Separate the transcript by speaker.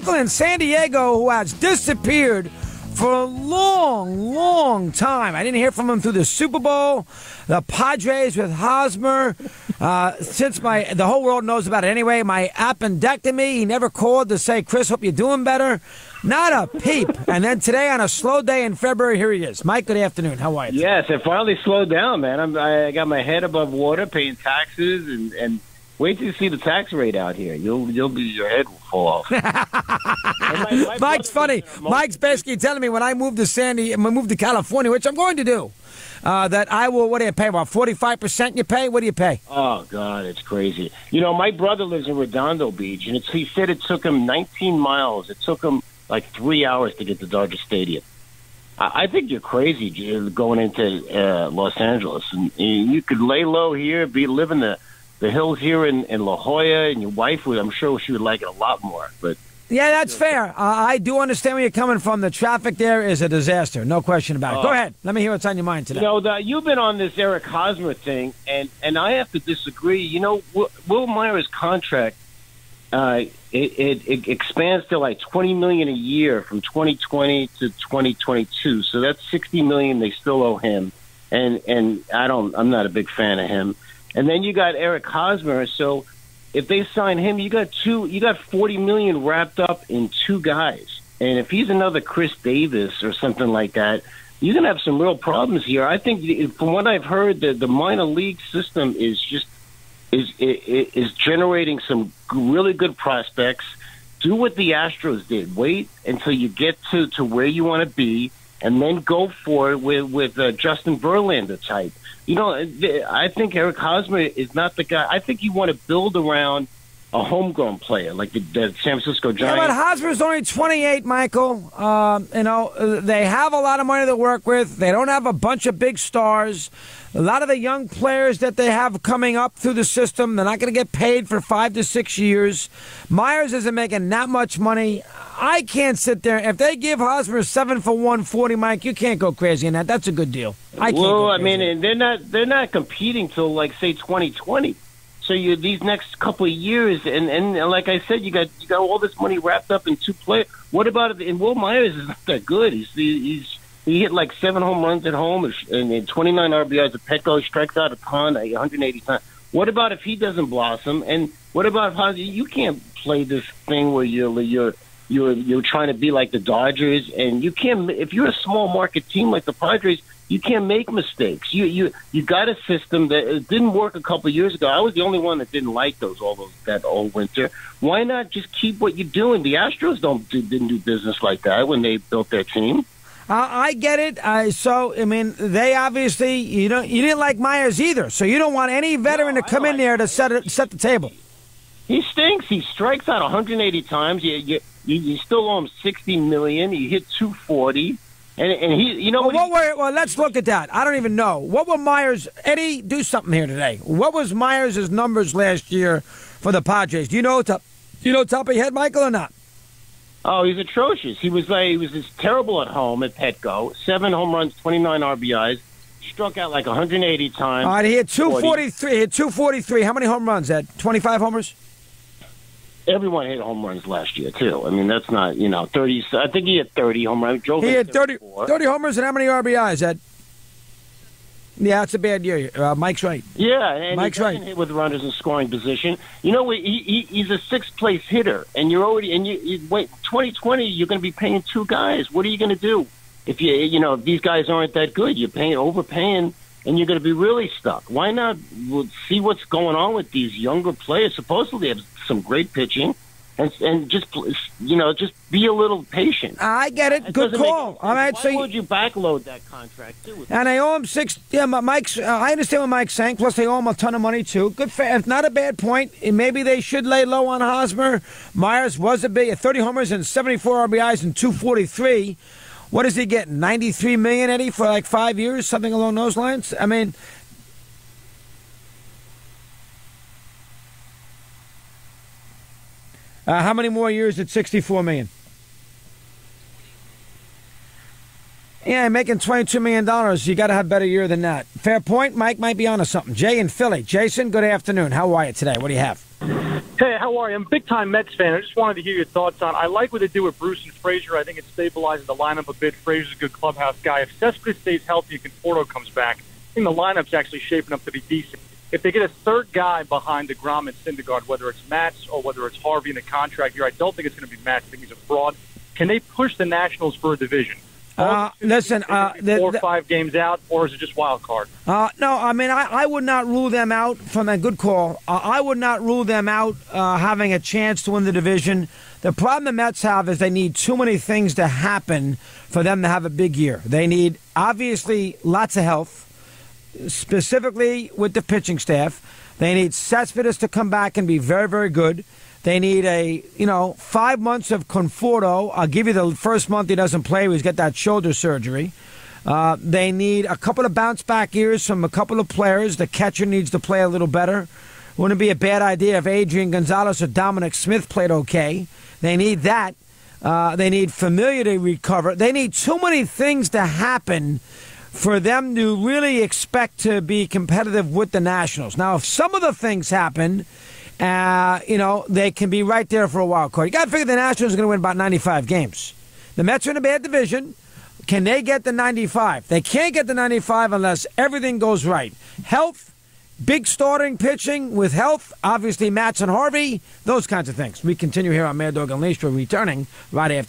Speaker 1: Michael in San Diego, who has disappeared for a long, long time. I didn't hear from him through the Super Bowl, the Padres with Hosmer. Since the whole world knows about it anyway, my appendectomy, he never called to say, Chris, hope you're doing better. Not a peep. And then today on a slow day in February, here he is. Mike, good afternoon. How are you?
Speaker 2: Yes, it finally slowed down, man. I got my head above water, paying taxes, and wait till you see the tax rate out here. Your head will fall off. my
Speaker 1: Mike's funny. Mike's basically telling me when I move to California, which I'm going to do, that I will, what do you pay, about 45% you pay? What do you pay?
Speaker 2: Oh, God, it's crazy. You know, my brother lives in Redondo Beach, and he said it took him 19 miles. It took him like 3 hours to get to Dodger Stadium. I think you're crazy going into Los Angeles. And you could lay low here, live in the hills here in La Jolla, and your wife would, I'm sure she would like it a lot more. But
Speaker 1: yeah, that's fair. I do understand where you're coming from. The traffic there is a disaster, no question about it. Go ahead. Let me hear what's on your mind today.
Speaker 2: You know, you've been on this Eric Hosmer thing, and I have to disagree. You know, Will Myers' contract, it expands to like $20 million a year from 2020 to 2022. So that's $60 million they still owe him, and I'm not a big fan of him. And then you got Eric Hosmer. So if they sign him, you got $40 million wrapped up in two guys. And if he's another Chris Davis or something like that, you're gonna have some real problems here. I think, from what I've heard, the minor league system is generating some really good prospects. Do what the Astros did. Wait until you get to where you want to be, and then go for it with Justin Verlander type. You know, I think Eric Hosmer is not the guy. I think you want to build around a homegrown player like the San Francisco Giants.
Speaker 1: Yeah, but Hosmer's only 28, Michael. You know, they have a lot of money to work with. They don't have a bunch of big stars. A lot of the young players that they have coming up through the system, they're not going to get paid for 5 to 6 years. Myers isn't making that much money. I can't sit there. If they give Hosmer 7 for 140, Mike, you can't go crazy in that. That's a good deal. I
Speaker 2: mean, they're not competing till, like, say 2020. So these next couple of years, and like I said, you got all this money wrapped up in two players. What about it? And Will Myers is not that good. He hit like 7 home runs at home and 29 RBIs at Petco. He strikes out a ton, 180 times. What about if he doesn't blossom? And what about if you can't play this thing where you're trying to be like the Dodgers, and you can't. If you're a small market team like the Padres, you can't make mistakes. You got a system that it didn't work a couple of years ago. I was the only one that didn't like that old winter. Why not just keep what you're doing? The Astros didn't do business like that when they built their team.
Speaker 1: I get it. They obviously you didn't like Myers either, so you don't want any veteran to come in there to set the table.
Speaker 2: He stinks. He strikes out 180 times. You still owe him $60 million. He hit 240. And he, you know,
Speaker 1: well, let's look at that. I don't even know. What were Myers? Eddie, do something here today. What was Myers' numbers last year for the Padres? Do you know top of your head, Michael, or not?
Speaker 2: Oh, he's atrocious. He was just terrible at home at Petco. 7 home runs, 29 RBIs. Struck out like 180 times.
Speaker 1: All right, he had 243. He had 243. How many home runs? 25 homers?
Speaker 2: Everyone hit home runs last year, too. I mean, that's not, 30. I think he had 30 home runs.
Speaker 1: He had 30 homers and how many RBIs? Yeah, it's a bad year. Mike's right.
Speaker 2: Yeah, and
Speaker 1: Mike's
Speaker 2: he doesn't
Speaker 1: right.
Speaker 2: hit with runners in scoring position. You know, he's a 6th-place hitter, and you wait, 2020, you're going to be paying 2 guys. What are you going to do? If if these guys aren't that good, you're overpaying, and you're going to be really stuck. Why not see what's going on with these younger players? Supposedly they have some great pitching, and just be a little patient.
Speaker 1: I get it. Good call. All right,
Speaker 2: why would you backload that contract too?
Speaker 1: And they owe him 6. Yeah, Mike's. I understand what Mike's saying. Plus, they owe him a ton of money too. Good, it's not a bad point. Maybe they should lay low on Hosmer. Myers was 30 homers and 74 RBIs and 243. What is he getting? $93 million, Eddie, for like 5 years, something along those lines. I mean, how many more years at $64 million? Yeah, making $22 million. You got to have a better year than that. Fair point. Mike might be onto something. Jay in Philly. Jason, good afternoon. How are you today? What do you have?
Speaker 3: Hey, how are you? I'm a big-time Mets fan. I just wanted to hear your thoughts on. I like what they do with Bruce and Frazier. I think it stabilizes the lineup a bit. Frazier's a good clubhouse guy. If Cespedes stays healthy and Conforto comes back, I think the lineup's actually shaping up to be decent. If they get a third guy behind DeGrom and Syndergaard, whether it's Mats or whether it's Harvey in a contract year, I don't think it's going to be Mats. I think he's a fraud. Can they push the Nationals for a division?
Speaker 1: Listen,
Speaker 3: 4 or 5 games out, or is it just wild card?
Speaker 1: No, I mean, I would not rule them out from a good call. I would not rule them out having a chance to win the division. The problem the Mets have is they need too many things to happen for them to have a big year. They need, obviously, lots of health, specifically with the pitching staff. They need Cespedes to come back and be very, very good. They need 5 months of Conforto. I'll give you the first month he doesn't play. He's got that shoulder surgery. They need a couple of bounce-back years from a couple of players. The catcher needs to play a little better. Wouldn't be a bad idea if Adrian Gonzalez or Dominic Smith played okay. They need that. They need Familia to recover. They need too many things to happen for them to really expect to be competitive with the Nationals. Now, if some of the things happen, they can be right there for a wild card. You got to figure the Nationals are going to win about 95 games. The Mets are in a bad division. Can they get the 95? They can't get the 95 unless everything goes right. Health, big starting pitching with health, obviously Mats and Harvey, those kinds of things. We continue here on Mad Dog Unleashed. We're returning right after.